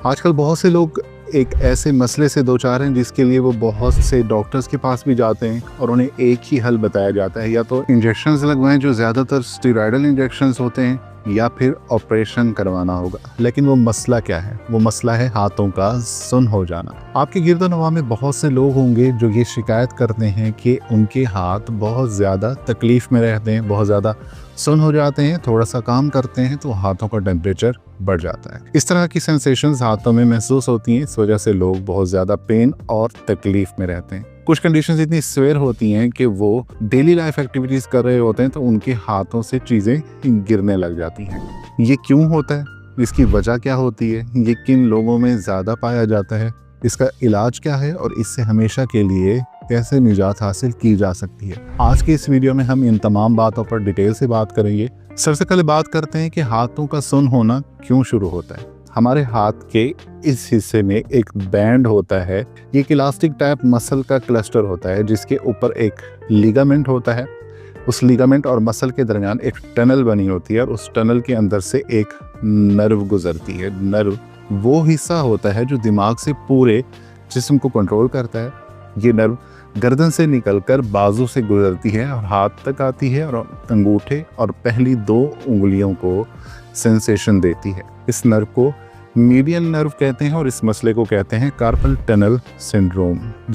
आजकल बहुत से लोग एक ऐसे मसले से दो चार हैं जिसके लिए वो बहुत से डॉक्टर्स के पास भी जाते हैं और उन्हें एक ही हल बताया जाता है, या तो इंजेक्शंस लगवाएं जो ज़्यादातर स्टेरॉयडल इंजेक्शंस होते हैं, या फिर ऑपरेशन करवाना होगा। लेकिन वो मसला क्या है? वो मसला है हाथों का सुन्न हो जाना। आपके गिरदोनवा में बहुत से लोग होंगे जो ये शिकायत करते हैं कि उनके हाथ बहुत ज़्यादा तकलीफ़ में रहते हैं, बहुत ज़्यादा सुन्न हो जाते हैं। थोड़ा सा काम करते हैं तो हाथों का टेम्परेचर बढ़ जाता है। इस तरह की सेंसेशंस हाथों में महसूस होती हैं। इस वजह से लोग बहुत ज़्यादा पेन और तकलीफ़ में रहते हैं। कुछ कंडीशंस इतनी सीवियर होती हैं कि वो डेली लाइफ एक्टिविटीज़ कर रहे होते हैं तो उनके हाथों से चीज़ें गिरने लग जाती हैं। ये क्यों होता है? इसकी वजह क्या होती है? ये किन लोगों में ज़्यादा पाया जाता है? इसका इलाज क्या है और इससे हमेशा के लिए कैसे निजात हासिल की जा सकती है? आज के इस वीडियो में हम इन तमाम बातों पर डिटेल से बात करेंगे। सबसे पहले बात करते हैं कि हाथों का सुन्न होना क्यों शुरू होता है। हमारे हाथ के इस हिस्से में एक बैंड होता है। ये एक इलास्टिक टाइप मसल का क्लस्टर होता है जिसके ऊपर एक लिगामेंट होता है। उस लिगामेंट और मसल के दरमियान एक टनल बनी होती है और उस टनल के अंदर से एक नर्व गुजरती है। नर्व वो हिस्सा होता है जो दिमाग से पूरे जिस्म को कंट्रोल करता है। ये नर्व गर्दन से निकलकर बाजू से गुजरती है और हाथ तक आती है और अंगूठे और पहली 2 उंगलियों को सेंसेशन देती है। इस नर्व को मीडियन नर्व कहते हैं और इस मसले को कहते हैं कार्पल टनल सिंड्रोम।